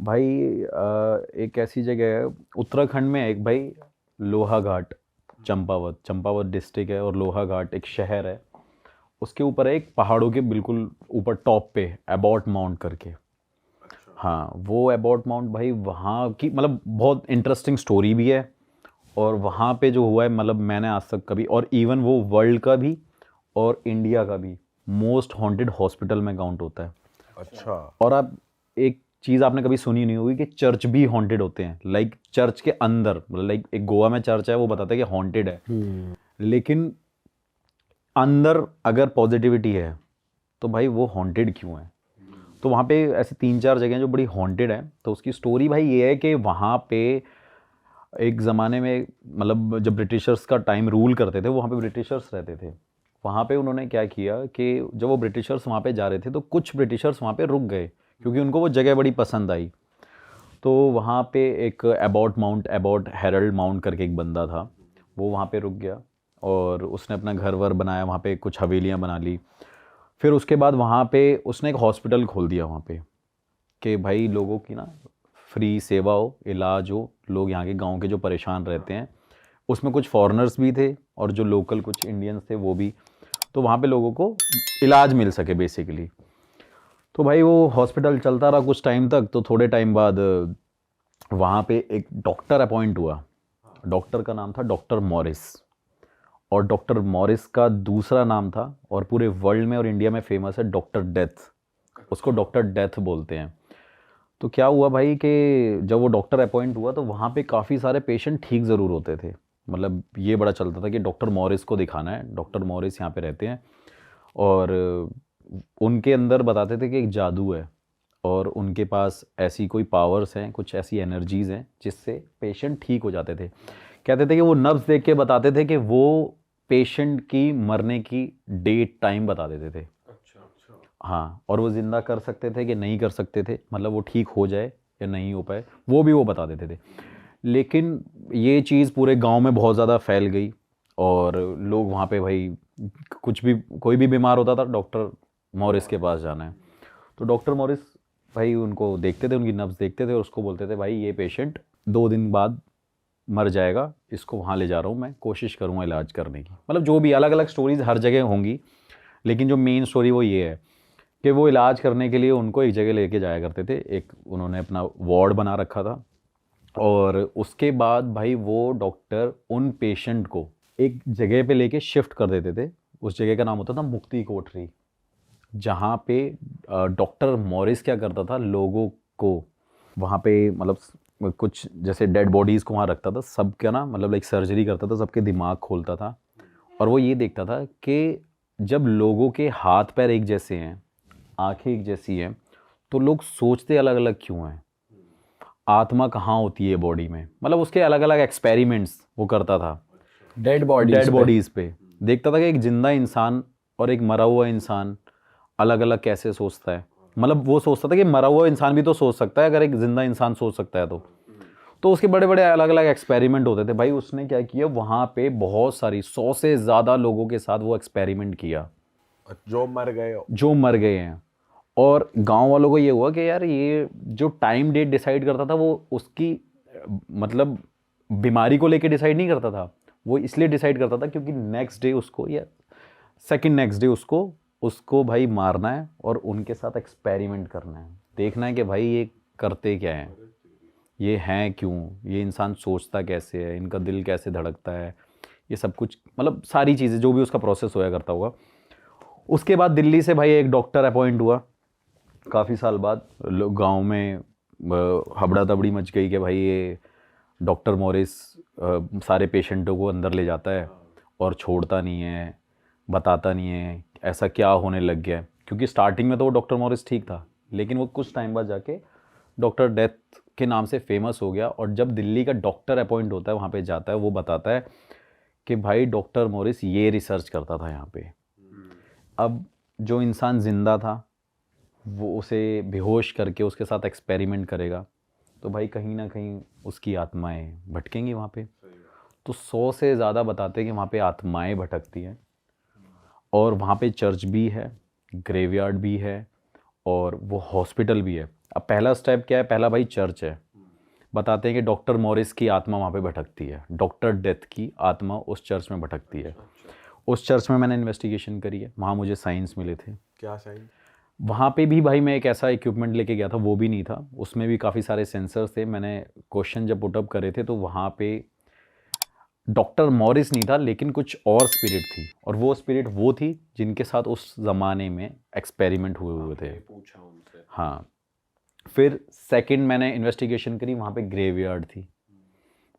भाई एक ऐसी जगह है उत्तराखंड में, एक भाई लोहा घाट, चंपावत चंपावत डिस्ट्रिक्ट है और लोहा घाट एक शहर है। उसके ऊपर है एक पहाड़ों के बिल्कुल ऊपर टॉप पे एबॉट माउंट करके। हाँ, वो एबॉट माउंट भाई वहाँ की मतलब बहुत इंटरेस्टिंग स्टोरी भी है। और वहाँ पे जो हुआ है मतलब मैंने आज तक कभी, और इवन वो वर्ल्ड का भी और इंडिया का भी मोस्ट हॉन्टेड हॉस्पिटल में काउंट होता है। अच्छा। और आप एक चीज़ आपने कभी सुनी नहीं होगी कि चर्च भी हॉन्टेड होते हैं। लाइक चर्च के अंदर, मतलब लाइक एक गोवा में चर्च है वो बताते हैं कि हॉन्टेड है, लेकिन अंदर अगर पॉजिटिविटी है तो भाई वो हॉन्टेड क्यों है। तो वहाँ पे ऐसी 3-4 जगह हैं जो बड़ी हॉन्टेड है। तो उसकी स्टोरी भाई ये है कि वहाँ पे एक ज़माने में मतलब जब ब्रिटिशर्स का टाइम रूल करते थे, वहाँ पे ब्रिटिशर्स रहते थे। वहाँ पे उन्होंने क्या किया कि जब वो ब्रिटिशर्स वहाँ पे जा रहे थे तो कुछ ब्रिटिशर्स वहाँ पे रुक गए क्योंकि उनको वो जगह बड़ी पसंद आई। तो वहाँ पे एक एबॉट हेरल्ड माउंट करके एक बंदा था, वो वहाँ पे रुक गया और उसने अपना घर वर बनाया, वहाँ पे कुछ हवेलियाँ बना ली। फिर उसके बाद वहाँ पे उसने एक हॉस्पिटल खोल दिया वहाँ पे कि भाई लोगों की ना फ्री सेवा हो, इलाज हो, लोग यहाँ के गांव के जो परेशान रहते हैं। उसमें कुछ फॉरेनर्स भी थे और जो लोकल कुछ इंडियंस थे वो भी। तो वहाँ पे लोगों को इलाज मिल सके बेसिकली। तो भाई वो हॉस्पिटल चलता रहा कुछ टाइम तक। तो थोड़े टाइम बाद वहाँ पे एक डॉक्टर अपॉइंट हुआ। डॉक्टर का नाम था डॉक्टर मॉरिस। और डॉक्टर मॉरिस का दूसरा नाम था और पूरे वर्ल्ड में और इंडिया में फेमस है, डॉक्टर डेथ। उसको डॉक्टर डेथ बोलते हैं। तो क्या हुआ भाई कि जब वो डॉक्टर अपॉइंट हुआ तो वहाँ पे काफ़ी सारे पेशेंट ठीक ज़रूर होते थे। मतलब ये बड़ा चलता था कि डॉक्टर मॉरिस को दिखाना है, डॉक्टर मॉरिस यहाँ पे रहते हैं। और उनके अंदर बताते थे कि एक जादू है और उनके पास ऐसी कोई पावर्स हैं, कुछ ऐसी एनर्जीज़ हैं जिससे पेशेंट ठीक हो जाते थे। कहते थे कि वो नब्ज़ देख के बताते थे कि वो पेशेंट की मरने की डेट टाइम बता देते थे। हाँ, और वो ज़िंदा कर सकते थे कि नहीं कर सकते थे, मतलब वो ठीक हो जाए या नहीं हो पाए, वो भी वो बता देते थे। लेकिन ये चीज़ पूरे गांव में बहुत ज़्यादा फैल गई और लोग वहाँ पे भाई कुछ भी, कोई भी बीमार होता था डॉक्टर मॉरिस के पास जाना है। तो डॉक्टर मॉरिस भाई उनको देखते थे, उनकी नब्ज़ देखते थे और उसको बोलते थे भाई ये पेशेंट 2 दिन बाद मर जाएगा, इसको वहाँ ले जा रहा हूँ, मैं कोशिश करूँगा इलाज करने की। मतलब जो भी अलग अलग स्टोरीज़ हर जगह होंगी, लेकिन जो मेन स्टोरी वो ये है कि वो इलाज करने के लिए उनको एक जगह लेके जाया करते थे। एक उन्होंने अपना वार्ड बना रखा था और उसके बाद भाई वो डॉक्टर उन पेशेंट को एक जगह पे लेके शिफ्ट कर देते थे। उस जगह का नाम होता था मुक्ति कोठरी। जहाँ पे डॉक्टर मॉरिस क्या करता था, लोगों को वहाँ पे मतलब कुछ जैसे डेड बॉडीज़ को वहाँ रखता था, सबका ना मतलब लाइक सर्जरी करता था, सबके दिमाग खोलता था। और वो ये देखता था कि जब लोगों के हाथ पैर एक जैसे हैं, आंखें एक जैसी हैं, तो लोग सोचते अलग अलग क्यों हैं, आत्मा कहाँ होती है बॉडी में। मतलब उसके अलग अलग एक्सपेरिमेंट्स वो करता था डेड बॉडीज डेड पे। बॉडीज़ पे। देखता था कि एक जिंदा इंसान और एक मरा हुआ इंसान अलग अलग कैसे सोचता है। मतलब वो सोचता था कि मरा हुआ इंसान भी तो सोच सकता है अगर एक जिंदा इंसान सोच सकता है तो उसके बड़े बड़े अलग अलग एक्सपेरिमेंट होते थे। भाई उसने क्या किया, वहाँ पे बहुत सारी 100 से ज़्यादा लोगों के साथ वो एक्सपेरिमेंट किया जो मर गए हो। जो मर गए हैं। और गांव वालों को ये हुआ कि यार ये जो टाइम डेट डिसाइड करता था वो उसकी मतलब बीमारी को लेके डिसाइड नहीं करता था, वो इसलिए डिसाइड करता था क्योंकि नेक्स्ट डे उसको या सेकंड नेक्स्ट डे उसको उसको भाई मारना है और उनके साथ एक्सपेरिमेंट करना है, देखना है कि भाई ये करते क्या है, ये हैं क्यों, ये इंसान सोचता कैसे है, इनका दिल कैसे धड़कता है, ये सब कुछ मतलब सारी चीज़ें जो भी उसका प्रोसेस होया करता होगा। उसके बाद दिल्ली से भाई एक डॉक्टर अपॉइंट हुआ काफ़ी साल बाद। लोग गांव में हबड़ा तबड़ी मच गई कि भाई ये डॉक्टर मॉरिस सारे पेशेंटों को अंदर ले जाता है और छोड़ता नहीं है, बताता नहीं है ऐसा क्या होने लग गया है। क्योंकि स्टार्टिंग में तो वो डॉक्टर मॉरिस ठीक था, लेकिन वो कुछ टाइम बाद जाके डॉक्टर डेथ के नाम से फेमस हो गया। और जब दिल्ली का डॉक्टर अपॉइंट होता है वहाँ पे जाता है, वो बताता है कि भाई डॉक्टर मॉरिस ये रिसर्च करता था यहाँ पे। अब जो इंसान ज़िंदा था वो उसे बेहोश करके उसके साथ एक्सपेरिमेंट करेगा, तो भाई कहीं ना कहीं उसकी आत्माएं भटकेंगी वहाँ पे। तो 100 से ज़्यादा बताते हैं कि वहाँ पे आत्माएं भटकती हैं। और वहाँ पे चर्च भी है, ग्रेवयार्ड भी है और वो हॉस्पिटल भी है। अब पहला स्टेप क्या है, पहला भाई चर्च है। बताते हैं कि डॉक्टर मॉरिस की आत्मा वहाँ पे भटकती है, डॉक्टर डेथ की आत्मा उस चर्च में भटकती है। उस चर्च में मैंने इन्वेस्टिगेशन करी है, वहाँ मुझे साइंस मिले थे। क्या साइन? वहाँ पे भी भाई मैं एक ऐसा इक्विपमेंट लेके गया था, वो भी नहीं था, उसमें भी काफ़ी सारे सेंसर्स थे। मैंने क्वेश्चन जब पुटअप करे थे तो वहाँ पे डॉक्टर मॉरिस नहीं था, लेकिन कुछ और स्पिरिट थी, और वो स्पिरिट वो थी जिनके साथ उस ज़माने में एक्सपेरिमेंट हुए थे। पूछा उनसे? हाँ। फिर सेकंड मैंने इन्वेस्टिगेशन करी, वहाँ पे ग्रेवयार्ड थी,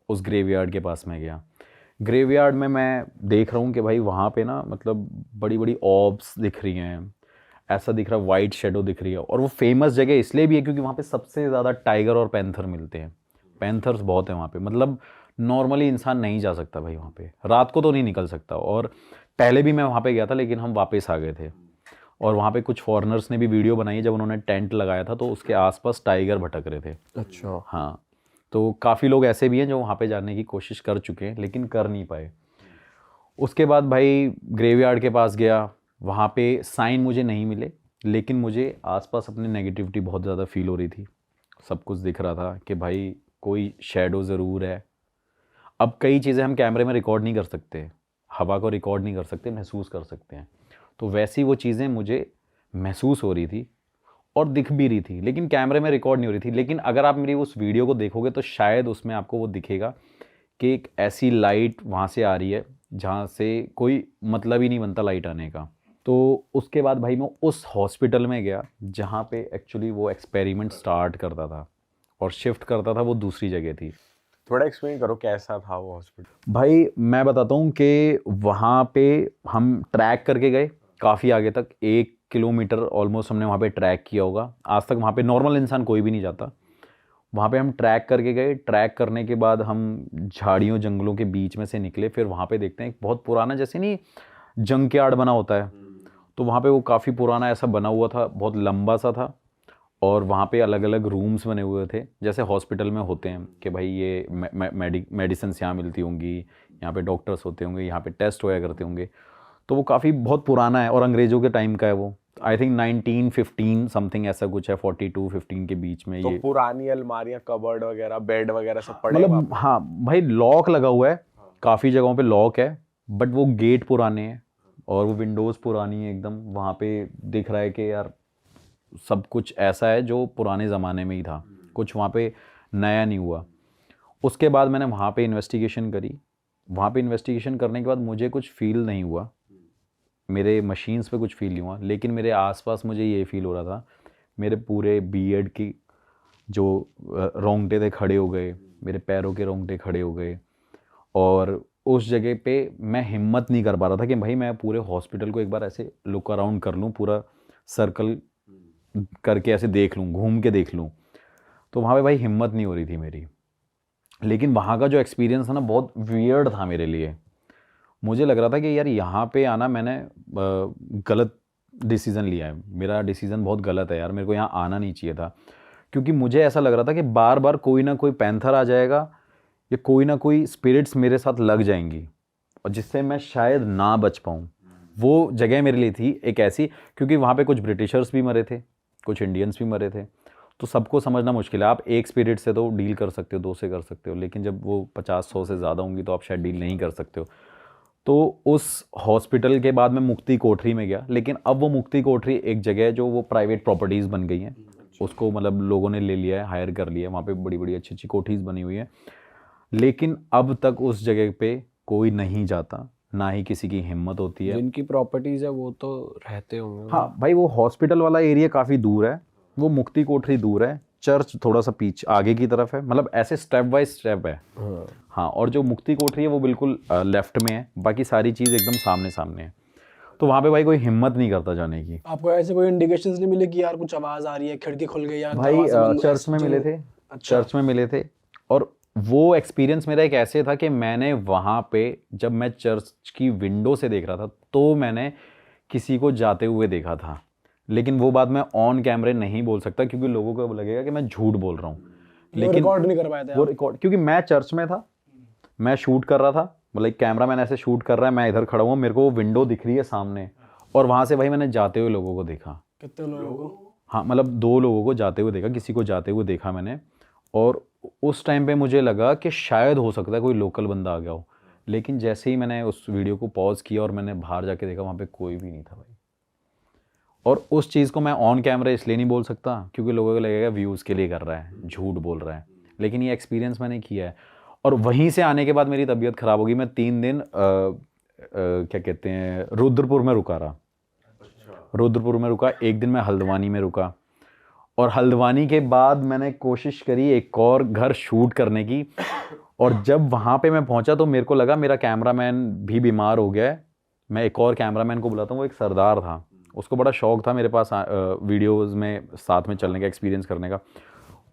उस ग्रेवयार्ड के पास मैं गया। ग्रेवयार्ड में मैं देख रहा हूँ कि भाई वहाँ पे ना मतलब बड़ी बड़ी ऑब्स दिख रही हैं, ऐसा दिख रहा है, वाइट शेडो दिख रही है। और वो फेमस जगह इसलिए भी है क्योंकि वहाँ पे सबसे ज़्यादा टाइगर और पैंथर मिलते हैं। पैंथर्स बहुत हैं वहाँ पे, मतलब नॉर्मली इंसान नहीं जा सकता भाई वहाँ पे, रात को तो नहीं निकल सकता। और पहले भी मैं वहाँ पे गया था, लेकिन हम वापस आ गए थे। और वहाँ पे कुछ फॉरेनर्स ने भी वीडियो बनाई है, जब उन्होंने टेंट लगाया था तो उसके आसपास टाइगर भटक रहे थे। अच्छा। हाँ, तो काफ़ी लोग ऐसे भी हैं जो वहाँ पे जाने की कोशिश कर चुके हैं लेकिन कर नहीं पाए। उसके बाद भाई ग्रेवयार्ड के पास गया, वहाँ पे साइन मुझे नहीं मिले, लेकिन मुझे आसपास अपनी नेगेटिविटी बहुत ज़्यादा फील हो रही थी। सब कुछ दिख रहा था कि भाई कोई शेडो ज़रूर है। अब कई चीज़ें हम कैमरे में रिकॉर्ड नहीं कर सकते, हवा को रिकॉर्ड नहीं कर सकते, महसूस कर सकते हैं। तो वैसी वो चीज़ें मुझे महसूस हो रही थी और दिख भी रही थी, लेकिन कैमरे में रिकॉर्ड नहीं हो रही थी। लेकिन अगर आप मेरी उस वीडियो को देखोगे तो शायद उसमें आपको वो दिखेगा कि एक ऐसी लाइट वहाँ से आ रही है जहाँ से कोई मतलब ही नहीं बनता लाइट आने का। तो उसके बाद भाई मैं उस हॉस्पिटल में गया जहाँ पे एक्चुअली वो एक्सपेरिमेंट स्टार्ट करता था और शिफ्ट करता था, वो दूसरी जगह थी। थोड़ा एक्सप्लेन करो कैसा था वो हॉस्पिटल? भाई मैं बताता हूँ कि वहाँ पे हम ट्रैक करके गए काफ़ी आगे तक, 1 किलोमीटर ऑलमोस्ट हमने वहाँ पे ट्रैक किया होगा। आज तक वहाँ पे नॉर्मल इंसान कोई भी नहीं जाता। वहाँ पे हम ट्रैक करके गए, ट्रैक करने के बाद हम झाड़ियों जंगलों के बीच में से निकले। फिर वहाँ पे देखते हैं एक बहुत पुराना, जैसे नहीं जंक यार्ड बना होता है, तो वहाँ पे वो काफ़ी पुराना ऐसा बना हुआ था, बहुत लंबा सा था। और वहाँ पे अलग अलग रूम्स बने हुए थे, जैसे हॉस्पिटल में होते हैं कि भाई ये मेडिसिन यहाँ मिलती होंगी, यहाँ पे डॉक्टर्स होते होंगे, यहाँ पे टेस्ट होया करते होंगे। तो वो काफ़ी बहुत पुराना है और अंग्रेज़ों के टाइम का है वो। आई थिंक 1915 समथिंग ऐसा कुछ है, 42-15 के बीच में तो ये। पुरानी अलमारियां, कबर्ड वगैरह, बेड वगैरह सब पड़े हैं वहाँ मतलब पे? हाँ भाई, लॉक लगा हुआ है, काफ़ी जगहों पे लॉक है, बट वो गेट पुराने हैं और वो विंडोज़ पुरानी है एकदम। वहाँ पे दिख रहा है कि यार सब कुछ ऐसा है जो पुराने ज़माने में ही था, कुछ वहाँ पे नया नहीं हुआ। उसके बाद मैंने वहाँ पे इन्वेस्टिगेशन करी। वहाँ पे इन्वेस्टिगेशन करने के बाद मुझे कुछ फील नहीं हुआ, मेरे मशीन्स पे कुछ फील नहीं हुआ, लेकिन मेरे आसपास मुझे ये फील हो रहा था, मेरे पूरे बीएड की जो रोंगटे थे खड़े हो गए, मेरे पैरों के रोंगटे खड़े हो गए। और उस जगह पे मैं हिम्मत नहीं कर पा रहा था कि भाई मैं पूरे हॉस्पिटल को एक बार ऐसे लुक अराउंड कर लूँ, पूरा सर्कल करके ऐसे देख लूँ, घूम के देख लूँ। तो वहाँ पे भाई हिम्मत नहीं हो रही थी मेरी। लेकिन वहाँ का जो एक्सपीरियंस था ना, बहुत वियर्ड था मेरे लिए। मुझे लग रहा था कि यार यहाँ पे आना मैंने गलत डिसीज़न लिया है, मेरा डिसीज़न बहुत गलत है यार, मेरे को यहाँ आना नहीं चाहिए था। क्योंकि मुझे ऐसा लग रहा था कि बार बार कोई ना कोई पैंथर आ जाएगा या कोई ना कोई स्पिरिट्स मेरे साथ लग जाएंगी और जिससे मैं शायद ना बच पाऊँ। वो जगह मेरे लिए थी एक ऐसी, क्योंकि वहाँ पे कुछ ब्रिटिशर्स भी मरे थे, कुछ इंडियंस भी मरे थे। तो सबको समझना मुश्किल है। आप एक स्पिरिट से तो डील कर सकते हो, 2 से कर सकते हो, लेकिन जब वो 50-100 से ज़्यादा होंगी तो आप शायद डील नहीं कर सकते हो। तो उस हॉस्पिटल के बाद मैं मुक्ति कोठरी में गया, लेकिन अब वो मुक्ति कोठरी एक जगह है जो वो प्राइवेट प्रॉपर्टीज़ बन गई हैं, उसको मतलब लोगों ने ले लिया है, हायर कर लिया है। वहाँ पे बड़ी बड़ी अच्छी अच्छी कोठीज़ बनी हुई हैं, लेकिन अब तक उस जगह पे कोई नहीं जाता, ना ही किसी की हिम्मत होती है। जिनकी प्रॉपर्टीज है वो तो रहते होंगे। हाँ भाई, वो हॉस्पिटल वाला एरिया काफ़ी दूर है, वो मुक्ति कोठरी दूर है, चर्च थोड़ा सा पीछे आगे की तरफ है, मतलब ऐसे स्टेप बाय स्टेप है। हाँ, और जो मुक्ति कोठरी है वो बिल्कुल लेफ्ट में है, बाकी सारी चीज़ एकदम सामने सामने है। तो वहाँ पे भाई कोई हिम्मत नहीं करता जाने की। आपको ऐसे कोई इंडिकेशंस नहीं मिले कि यार कुछ आवाज आ रही है, खिड़की खुल गई या भाई दरवाजा बंद, चर्च में मिले थे, चर्च में मिले थे। और वो एक्सपीरियंस मेरा एक ऐसे था कि मैंने वहाँ पे जब मैं चर्च की विंडो से देख रहा था तो मैंने किसी को जाते हुए देखा था, लेकिन वो बात मैं ऑन कैमरे नहीं बोल सकता क्योंकि लोगों को लगेगा कि मैं झूठ बोल रहा हूँ। लेकिन रिकॉर्ड नहीं कर पाए थे वो आप? रिकॉर्ड, क्योंकि मैं चर्च में था, मैं शूट कर रहा था, मतलब कैमरा मैन ऐसे शूट कर रहा है, मैं इधर खड़ा हुआ, मेरे को वो विंडो दिख रही है सामने, और वहाँ से भाई मैंने जाते हुए लोगों को देखा। कितने लोगों को? हाँ मतलब 2 लोगों को जाते हुए देखा, किसी को जाते हुए देखा मैंने, और उस टाइम पे मुझे लगा कि शायद हो सकता है कोई लोकल बंदा आ गया हो, लेकिन जैसे ही मैंने उस वीडियो को पॉज किया और मैंने बाहर जाके देखा, वहाँ पे कोई भी नहीं था भाई। और उस चीज़ को मैं ऑन कैमरा इसलिए नहीं बोल सकता क्योंकि लोगों को लगेगा व्यूज़ के लिए कर रहा है, झूठ बोल रहा है, लेकिन ये एक्सपीरियंस मैंने किया है। और वहीं से आने के बाद मेरी तबीयत ख़राब हो गई। मैं 3 दिन क्या कहते हैं, रुद्रपुर में रुका रहा। रुद्रपुर में रुका, एक दिन मैं हल्द्वानी में रुका, और हल्द्वानी के बाद मैंने कोशिश करी एक और घर शूट करने की। और जब वहाँ पे मैं पहुँचा तो मेरे को लगा मेरा कैमरामैन भी बीमार हो गया है। मैं एक और कैमरामैन को बुलाता हूँ, वो एक सरदार था, उसको बड़ा शौक था मेरे पास वीडियोज़ में साथ में चलने का, एक्सपीरियंस करने का।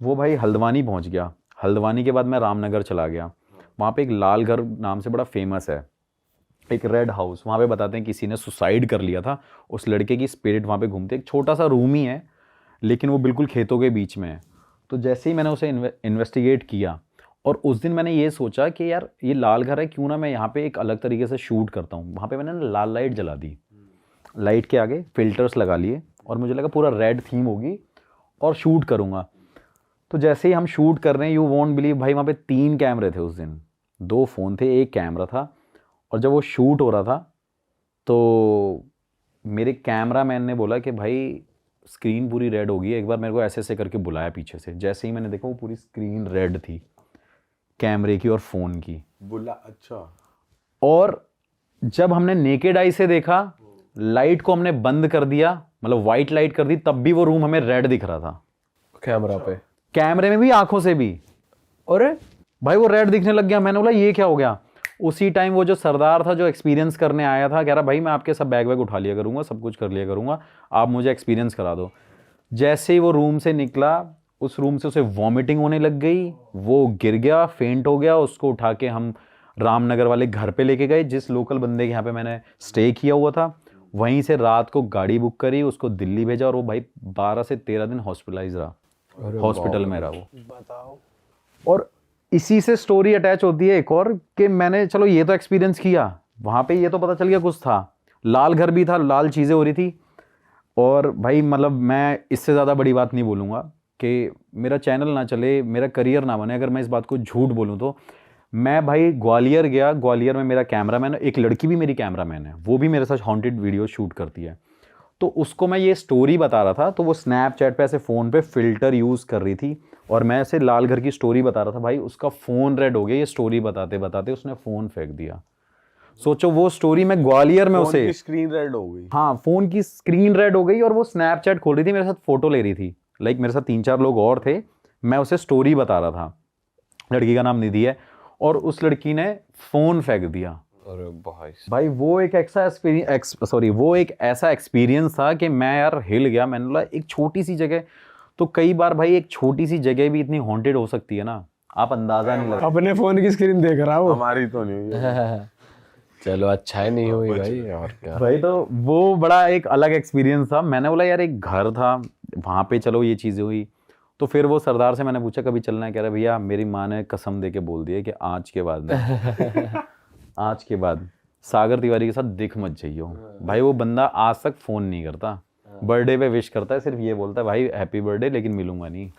वो भाई हल्द्वानी पहुँच गया। हल्द्वानी के बाद मैं रामनगर चला गया। वहाँ पे एक लाल घर नाम से बड़ा फेमस है, एक रेड हाउस। वहाँ पे बताते हैं किसी ने सुसाइड कर लिया था, उस लड़के की स्पिरिट वहाँ पे घूमती है। एक छोटा सा रूम ही है, लेकिन वो बिल्कुल खेतों के बीच में है। तो जैसे ही मैंने उसे इन्वेस्टिगेट किया, और उस दिन मैंने ये सोचा कि यार ये लाल घर है, क्यों ना मैं यहाँ पे एक अलग तरीके से शूट करता हूँ। वहाँ पे मैंने ना लाल लाइट जला दी, लाइट के आगे फिल्टर्स लगा लिए, और मुझे लगा पूरा रेड थीम होगी और शूट करूँगा। तो जैसे ही हम शूट कर रहे हैं, यू वॉन्ट बिलीव भाई, वहाँ पे 3 कैमरे थे उस दिन, 2 फ़ोन थे, 1 कैमरा था। और जब वो शूट हो रहा था तो मेरे कैमरामैन ने बोला कि भाई स्क्रीन पूरी रेड हो गई है, एक बार मेरे को ऐसे ऐसे करके बुलाया पीछे से। जैसे ही मैंने देखा, वो पूरी स्क्रीन रेड थी, कैमरे की और फ़ोन की। बुला, अच्छा। और जब हमने नेकेड आई से देखा, लाइट को हमने बंद कर दिया, मतलब वाइट लाइट कर दी, तब भी वो रूम हमें रेड दिख रहा था कैमरा पे, कैमरे में भी, आंखों से भी। अरे भाई वो रेड दिखने लग गया। मैंने बोला ये क्या हो गया। उसी टाइम वो जो सरदार था, जो एक्सपीरियंस करने आया था, कह रहा भाई मैं आपके सब बैग वैग उठा लिया करूँगा, सब कुछ कर लिया करूँगा, आप मुझे एक्सपीरियंस करा दो। जैसे ही वो रूम से निकला, उस रूम से उसे वॉमिटिंग होने लग गई, वो गिर गया, फेंट हो गया। उसको उठा के हम रामनगर वाले घर पे लेके गए, जिस लोकल बंदे के यहाँ पे मैंने स्टे किया हुआ था। वहीं से रात को गाड़ी बुक करी, उसको दिल्ली भेजा, और वो भाई 12 से 13 दिन हॉस्पिटलाइज रहा, हॉस्पिटल में रहा वो। बताओ। और इसी से स्टोरी अटैच होती है एक और, कि मैंने चलो ये तो एक्सपीरियंस किया, वहाँ पे ये तो पता चल गया कुछ था, लाल घर भी था, लाल चीज़ें हो रही थी। और भाई मतलब मैं इससे ज़्यादा बड़ी बात नहीं बोलूँगा कि मेरा चैनल ना चले, मेरा करियर ना बने अगर मैं इस बात को झूठ बोलूँ तो। मैं भाई ग्वालियर गया, ग्वालियर में मेरा कैमरामैन, एक लड़की भी मेरी कैमरामैन है, वो भी मेरे साथ हॉन्टेड वीडियो शूट करती है। तो उसको मैं ये स्टोरी बता रहा था, तो वो स्नैपचैट पे ऐसे फ़ोन पे फ़िल्टर यूज़ कर रही थी, और मैं ऐसे लाल घर की स्टोरी बता रहा था। भाई उसका फ़ोन रेड हो गया, ये स्टोरी बताते बताते उसने फ़ोन फेंक दिया। सोचो वो स्टोरी मैं ग्वालियर में उसे, स्क्रीन रेड हो गई। हाँ फ़ोन की स्क्रीन रेड हो गई, और वो स्नैपचैट खोल रही थी, मेरे साथ फ़ोटो ले रही थी। लाइक मेरे साथ 3-4 लोग और थे, मैं उसे स्टोरी बता रहा था। लड़की का नाम निधि है, और उस लड़की ने फ़ोन फेंक दिया। अरे भाई वो एक ऐसा एक्सपीरियंस था कि मैं यार हिल गया। मैंने बोला एक छोटी सी जगह, तो कई बार भाई एक छोटी सी जगह भी इतनी हॉन्टेड हो सकती है ना, आप अंदाज़ा नहीं लगा। अपने फोन की स्क्रीन देख रहा हो। हमारी तो नहीं हुई है। चलो अच्छा है, नहीं हुई भाई, और क्या। भाई तो वो बड़ा एक अलग एक्सपीरियंस था। मैंने बोला यार एक घर था, वहाँ पे चलो ये चीज़ें हुई। तो फिर वो सरदार से मैंने पूछा कभी चलना है, कह रहा भैया मेरी माँ ने कसम दे के बोल दिया कि आज के बाद नहीं, आज के बाद सागर तिवारी के साथ दिख मत जाइयो। भाई वो बंदा आज तक फ़ोन नहीं करता, बर्थडे पे विश करता है, सिर्फ ये बोलता है भाई हैप्पी बर्थडे, लेकिन मिलूंगा नहीं।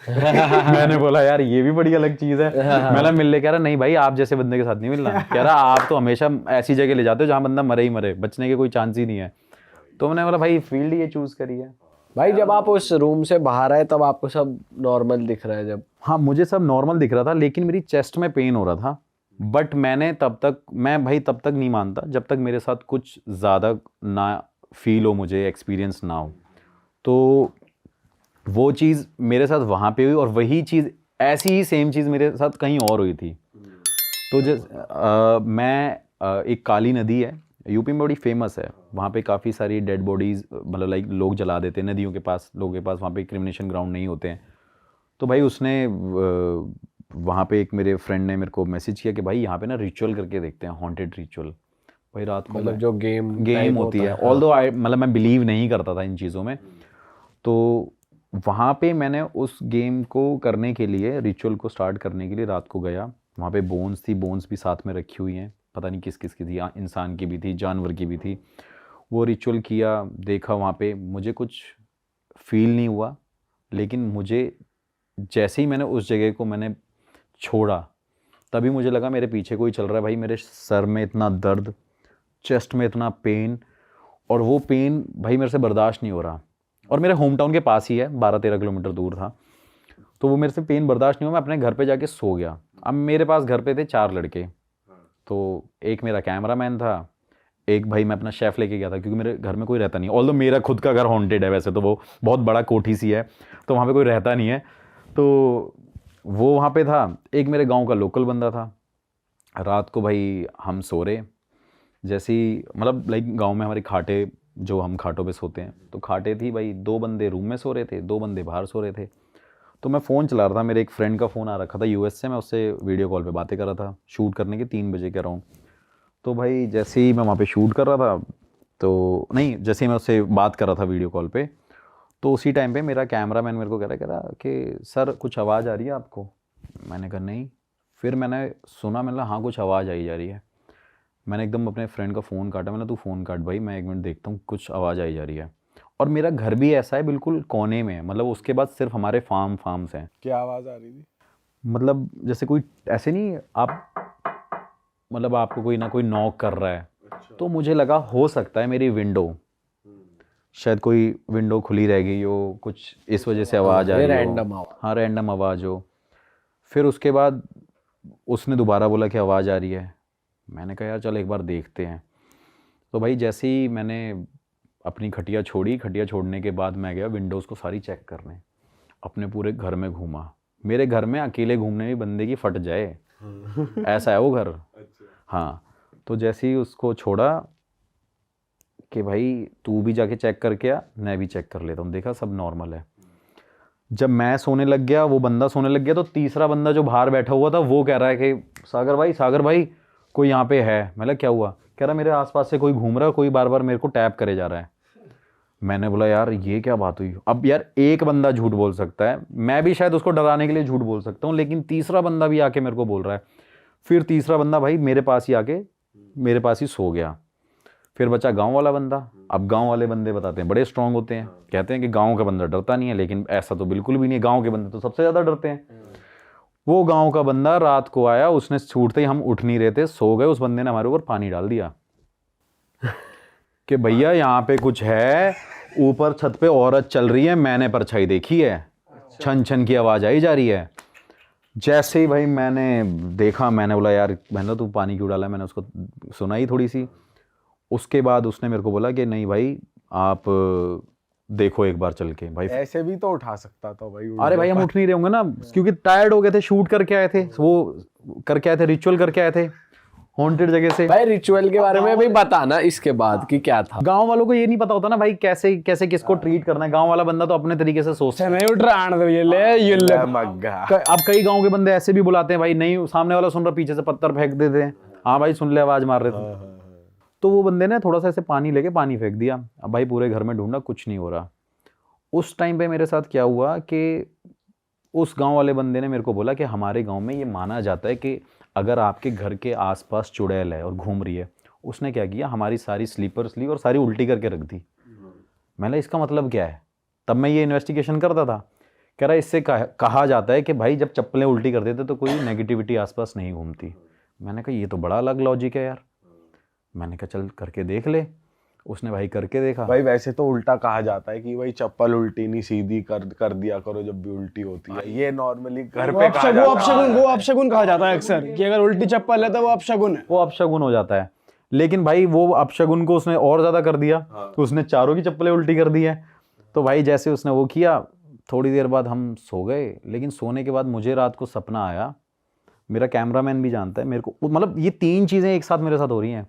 मैंने बोला यार ये भी बड़ी अलग चीज़ है। मैंने मिल ले, कह रहा नहीं भाई आप जैसे बंदे के साथ नहीं मिलना। कह रहा आप तो हमेशा ऐसी जगह ले जाते हो जहाँ बंदा मरे ही मरे, बचने के कोई चांस ही नहीं है। तो मैंने बोला भाई फील्ड ये चूज़ करी है। भाई जब आप उस रूम से बाहर आए तब आपको सब नॉर्मल दिख रहा है? जब हाँ मुझे सब नॉर्मल दिख रहा था, लेकिन मेरी चेस्ट में पेन हो रहा था। बट मैं तब तक नहीं मानता जब तक मेरे साथ कुछ ज़्यादा ना फील हो, मुझे एक्सपीरियंस ना हो। तो वो चीज़ मेरे साथ वहाँ पे हुई, और वही चीज़ ऐसी ही सेम चीज़ मेरे साथ कहीं और हुई थी। तो एक काली नदी है यूपी में, बड़ी फेमस है। वहाँ पे काफ़ी सारी डेड बॉडीज़, मतलब लाइक लोग जला देते हैं नदियों के पास, लोगों के पास वहाँ पे क्रिमिनेशन ग्राउंड नहीं होते हैं। तो भाई उसने वहाँ पे एक मेरे फ्रेंड ने मेरे को मैसेज किया कि भाई यहाँ पे ना रिचुअल करके देखते हैं, हॉन्टेड रिचुअल। भाई रात को मतलब जो गेम होती है, ऑल्दो मतलब मैं बिलीव नहीं करता था इन चीज़ों में। तो वहाँ पे मैंने उस गेम को करने के लिए, रिचुअल को स्टार्ट करने के लिए रात को गया। वहाँ पे बोन्स थी, बोन्स भी साथ में रखी हुई हैं, पता नहीं किस किस की थी, इंसान की भी थी, जानवर की भी थी। वो रिचुअल किया, देखा वहाँ पे, मुझे कुछ फील नहीं हुआ। लेकिन मुझे जैसे ही मैंने उस जगह को मैंने छोड़ा तभी मुझे लगा मेरे पीछे कोई चल रहा है भाई। मेरे सर में इतना दर्द, चेस्ट में इतना पेन, और वो पेन भाई मेरे से बर्दाश्त नहीं हो रहा। और मेरे होम टाउन के पास ही है, 12-13 किलोमीटर दूर था, तो वो मेरे से पेन बर्दाश्त नहीं हुआ। मैं अपने घर पे जाके सो गया। अब मेरे पास घर पे थे 4 लड़के, तो एक मेरा कैमरामैन था, एक भाई मैं अपना शेफ़ लेके गया था क्योंकि मेरे घर में कोई रहता नहीं। ऑल्दो मेरा खुद का घर हॉन्टेड है, वैसे तो वो बहुत बड़ा कोठी सी है, तो वहाँ पे कोई रहता नहीं है, तो वो वहाँ पे था। एक मेरे गांव का लोकल बंदा था। रात को भाई हम सो रहे, जैसे ही मतलब लाइक गांव में हमारी खाटे, जो हम खाटों पे सोते हैं, तो खाटे थी भाई। 2 बंदे रूम में सो रहे थे, 2 बंदे बाहर सो रहे थे। तो मैं फ़ोन चला रहा था, मेरे एक फ्रेंड का फ़ोन आ रखा था यूएस से, मैं उससे वीडियो कॉल पे बातें कर रहा था शूट करने के 3 बजे के अराउंड। तो भाई जैसे ही मैं वहाँ पे शूट कर रहा था, तो नहीं, जैसे ही मैं उससे बात कर रहा था वीडियो कॉल पे, तो उसी टाइम पे मेरा कैमरामैन मेरे को कह रहा कि सर कुछ आवाज़ आ रही है आपको? मैंने कहा नहीं। फिर मैंने सुना, मैंने हाँ कुछ आवाज़ आई जा रही है। मैंने एकदम अपने फ्रेंड का फ़ोन काटा, मैंने तू फ़ोन काट भाई, मैं 1 मिनट देखता हूँ, कुछ आवाज़ आई जा रही है। और मेरा घर भी ऐसा है बिल्कुल कोने में है, मतलब उसके बाद सिर्फ हमारे फार्म्स हैं। क्या आवाज आ रही थी? मतलब जैसे कोई ऐसे नहीं, आप मतलब आपको कोई ना कोई नॉक कर रहा है, तो मुझे लगा हो सकता है मेरी विंडो, शायद कोई विंडो खुली रह गई हो, कुछ इस वजह से आवाज़ आ रही हो। रैंडम आवाज़। हाँ, रैंडम आवाज़ हो। फिर उसके बाद उसने दोबारा बोला कि आवाज़ आ रही है। मैंने कहा यार चल एक बार देखते हैं। तो भाई जैसे ही मैंने अपनी खटिया छोड़ी, खटिया छोड़ने के बाद मैं गया विंडोज़ को सारी चेक करने, अपने पूरे घर में घूमा। मेरे घर में अकेले घूमने में बंदे की फट जाए ऐसा है वो घर। हाँ, तो जैसे ही उसको छोड़ा कि भाई तू भी जाके चेक करके आ, मैं भी चेक कर लेता हूँ, देखा सब नॉर्मल है। जब मैं सोने लग गया, वो बंदा सोने लग गया, तो तीसरा बंदा जो बाहर बैठा हुआ था वो कह रहा है कि सागर भाई कोई यहाँ पे है। मतलब क्या हुआ? कह रहा मेरे आसपास से कोई घूम रहा है, कोई बार बार मेरे को टैप करे जा रहा है। मैंने बोला यार ये क्या बात हुई? अब यार एक बंदा झूठ बोल सकता है, मैं भी शायद उसको डराने के लिए झूठ बोल सकता हूँ, लेकिन तीसरा बंदा भी आके मेरे को बोल रहा है। फिर तीसरा बंदा भाई मेरे पास ही आके मेरे पास ही सो गया। फिर बचा गांव वाला बंदा। अब गांव वाले बंदे बताते हैं बड़े स्ट्रांग होते हैं, कहते हैं कि गांव का बंदा डरता नहीं है, लेकिन ऐसा तो बिल्कुल भी नहीं है। गांव के बंदे तो सबसे ज़्यादा डरते हैं। वो गांव का बंदा रात को आया, उसने छूटते ही, हम उठ नहीं रहे थे, सो गए, उस बंदे ने हमारे ऊपर पानी डाल दिया कि भैया यहाँ पे कुछ है, ऊपर छत पे औरत चल रही है, मैंने परछाई देखी है, छन छन की आवाज़ आई जा रही है। जैसे ही भाई मैंने देखा, मैंने बोला यार, मैंने तू पानी क्यों डाला? मैंने उसको सुनाई थोड़ी सी। उसके बाद उसने मेरे को बोला कि नहीं भाई आप देखो एक बार चल के। भाई ऐसे भी तो उठा सकता था भाई। अरे भाई हम उठ नहीं रहे होंगे ना, क्योंकि टायर्ड हो गए थे, शूट करके आए थे, वो करके आए थे, रिचुअल करके आए थे हॉन्टेड जगह से। भाई रिचुअल के बारे में भी बताना इसके बाद कि क्या था। गांव वालों को ये नहीं पता होता ना भाई कैसे कैसे किसको ट्रीट करना है। गांव वाला बंदा तो अपने तरीके से सोचता है। नहीं उठ रहा आने दो, ये ले मग्गा। अब कई गांव के बंदे ऐसे भी बुलाते हैं भाई, नहीं सामने वाला सुन रहा, पीछे से पत्थर फेंक देते हैं, हाँ भाई सुन ले, आवाज मार रहे थे। तो वो बंदे ने थोड़ा सा ऐसे पानी लेके पानी फेंक दिया। अब भाई पूरे घर में ढूंढा, कुछ नहीं हो रहा। उस टाइम पे मेरे साथ क्या हुआ कि उस गांव वाले बंदे ने मेरे को बोला कि हमारे गांव में ये माना जाता है कि अगर आपके घर के आसपास चुड़ैल है और घूम रही है। उसने क्या किया, हमारी सारी स्लीपर्स ली और सारी उल्टी करके रख दी। मैंने इसका मतलब क्या है? तब मैं ये इन्वेस्टिगेशन करता था। कह रहा इससे कहा जाता है कि भाई जब चप्पलें उल्टी कर देते तो कोई नेगेटिविटी आसपास नहीं घूमती। मैंने कहा ये तो बड़ा अलग लॉजिक है यार। मैंने कहा चल करके देख ले। उसने भाई करके देखा। भाई वैसे तो उल्टा कहा जाता है कि भाई चप्पल उल्टी नहीं सीधी कर दिया करो जब भी उल्टी होती है। ये नॉर्मली घर पे कहा जाता है। वो अपशगुन कहा जाता है अक्सर कि अगर उल्टी चप्पल है तो वो अपशगुन है। वो अपशगुन हो जाता है। लेकिन भाई वो अपशगुन को उसने और ज़्यादा कर दिया। तो उसने चारों की चप्पलें उल्टी कर दी है। तो भाई जैसे उसने वो किया, थोड़ी देर बाद हम सो गए। लेकिन सोने के बाद मुझे रात को सपना आया, मेरा कैमरामैन भी जानता है मेरे को, मतलब ये 3 चीज़ें एक साथ मेरे साथ हो रही हैं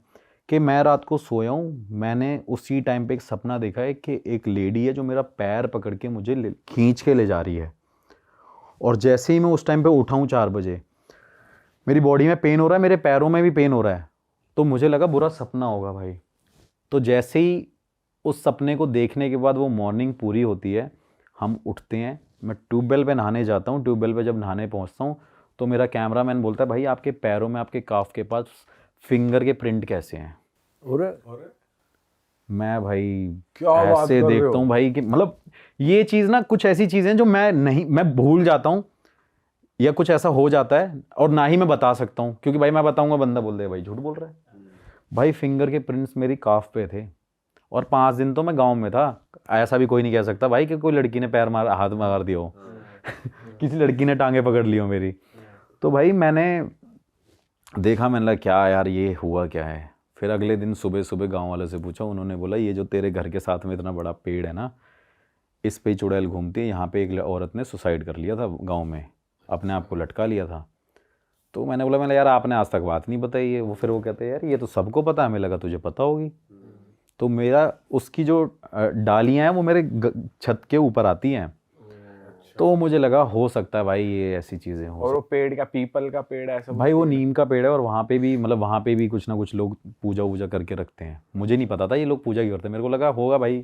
कि मैं रात को सोया हूँ, मैंने उसी टाइम पे एक सपना देखा है कि एक लेडी है जो मेरा पैर पकड़ के मुझे खींच के ले जा रही है। और जैसे ही मैं उस टाइम पे उठा हूँ 4 बजे, मेरी बॉडी में पेन हो रहा है, मेरे पैरों में भी पेन हो रहा है। तो मुझे लगा बुरा सपना होगा भाई। तो जैसे ही उस सपने को देखने के बाद वो मॉर्निंग पूरी होती है, हम उठते हैं, मैं ट्यूबवेल पे नहाने जाता हूँ। ट्यूबवेल पे जब नहाने पहुँचता हूँ तो मेरा कैमरामैन बोलता है भाई आपके पैरों में, आपके काफ के पास फिंगर के प्रिंट कैसे हैं? मैं भाई क्या बात ऐसे कर रहे देखता हो? हूँ भाई कि मतलब ये चीज़ ना, कुछ ऐसी चीज़ें जो मैं भूल जाता हूँ, या कुछ ऐसा हो जाता है और ना ही मैं बता सकता हूँ, क्योंकि भाई मैं बताऊंगा बंदा बोल दे भाई झूठ बोल रहा है। भाई फिंगर के प्रिंट्स मेरी काफ पे थे और 5 दिन तो मैं गांव में था। ऐसा भी कोई नहीं कह सकता भाई कि कोई लड़की ने पैर मार हाथ मार दिया हो किसी लड़की ने टांगे पकड़ ली हो मेरी। तो भाई मैंने देखा, मैंने लगा क्या यार ये हुआ क्या है। फिर अगले दिन सुबह सुबह गांव वाले से पूछा, उन्होंने बोला ये जो तेरे घर के साथ में इतना बड़ा पेड़ है ना, इस पे ही चुड़ैल घूमती है, यहाँ पे एक औरत ने सुसाइड कर लिया था गांव में, अपने आप को लटका लिया था। तो मैंने यार आपने आज तक बात नहीं बताई है। फिर वो कहते हैं यार ये तो सबको पता है, हमें लगा तुझे पता होगी। तो मेरा उसकी जो डालियाँ हैं वो मेरे छत के ऊपर आती हैं, तो मुझे लगा हो सकता है भाई ये ऐसी चीज़ें हो। और वो पेड़ का, पीपल का पेड़ है ऐसा? भाई वो नीम का पेड़ है, और वहाँ पे भी मतलब वहाँ पे भी कुछ ना कुछ लोग पूजा वूजा करके रखते हैं। मुझे नहीं पता था ये लोग पूजा क्यों करते हैं, मेरे को लगा होगा भाई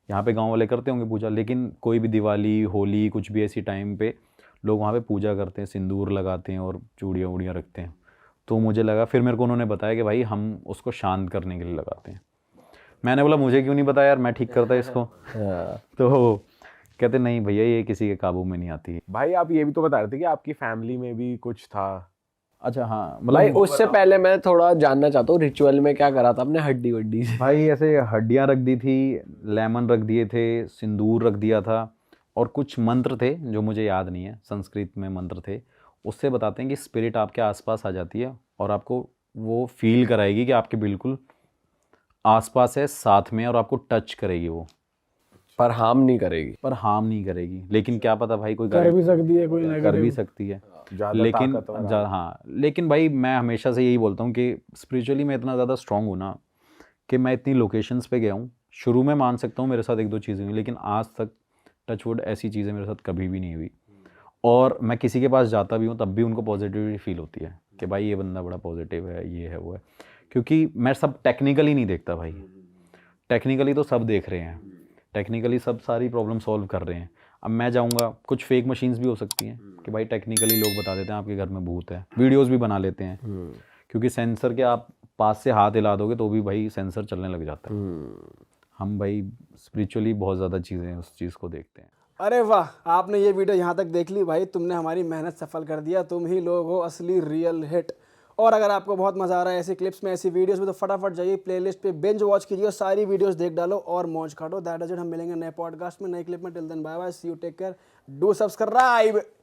यहाँ पे गांव वाले करते होंगे पूजा। लेकिन कोई भी दिवाली होली कुछ भी ऐसी टाइम पे लोग वहाँ पे पूजा करते हैं, सिंदूर लगाते हैं और चूड़ियाँ वूड़ियाँ रखते हैं। तो मुझे लगा, फिर मेरे को उन्होंने बताया कि भाई हम उसको शांत करने के लिए लगाते हैं। मैंने बोला मुझे क्यों नहीं बताया यार, मैं ठीक करता इसको। तो कहते नहीं भैया ये किसी के काबू में नहीं आती। भाई आप ये भी तो बता रहे थे कि आपकी फैमिली में भी कुछ था। अच्छा हाँ, भाई मतलब उससे पहले मैं थोड़ा जानना चाहता हूँ, रिचुअल में क्या करा था आपने हड्डी वड्डी से? भाई ऐसे हड्डियाँ रख दी थी, लेमन रख दिए थे, सिंदूर रख दिया था, और कुछ मंत्र थे जो मुझे याद नहीं है, संस्कृत में मंत्र थे। उससे बताते हैं कि स्पिरिट आपके आसपास आ जाती है और आपको वो फील कराएगी कि आपके बिल्कुल आसपास है, साथ में, और आपको टच करेगी वो, पर हार्म नहीं करेगी। पर हार्म नहीं करेगी। लेकिन क्या पता भाई कोई कर भी सकती है कोई कर भी नेगेटिव। सकती है। ज्यादा लेकिन ताकतवर है। हाँ, लेकिन भाई मैं हमेशा से यही बोलता हूँ कि स्पिरिचुअली मैं इतना ज़्यादा स्ट्रांग हूँ ना कि मैं इतनी लोकेशंस पे गया हूँ। शुरू में मान सकता हूँ मेरे साथ 1-2 चीज़ें हुई, लेकिन आज तक टचवुड ऐसी चीज़ें मेरे साथ कभी भी नहीं हुई। और मैं किसी के पास जाता भी हूँ तब भी उनको पॉजिटिविटी फील होती है कि भाई ये बंदा बड़ा पॉजिटिव है, ये है वो है। क्योंकि मैं सब टेक्निकली नहीं देखता भाई, टेक्निकली तो सब देख रहे हैं, टेक्निकली सब सारी प्रॉब्लम सॉल्व कर रहे हैं। अब मैं जाऊंगा, कुछ फेक मशीन्स भी हो सकती हैं कि भाई टेक्निकली लोग बता देते हैं आपके घर में भूत है, वीडियोस भी बना लेते हैं, क्योंकि सेंसर के आप पास से हाथ हिला दोगे तो भी भाई सेंसर चलने लग जाता है। हम भाई स्पिरिचुअली बहुत ज़्यादा चीज़ें उस चीज़ को देखते हैं। अरे वाह, आपने ये वीडियो यहाँ तक देख ली भाई, तुमने हमारी मेहनत सफल कर दिया। तुम ही लोग हो असली रियल हिट। और अगर आपको बहुत मजा आ रहा है ऐसी क्लिप्स में, ऐसी वीडियोस में, तो फटाफट जाइए प्लेलिस्ट पे बिंज वॉच कीजिए और सारी वीडियोस देख डालो और मौज काटो। That is it. हम मिलेंगे नए पॉडकास्ट में, नए क्लिप में। Till then bye bye, see you, take care, do subscribe.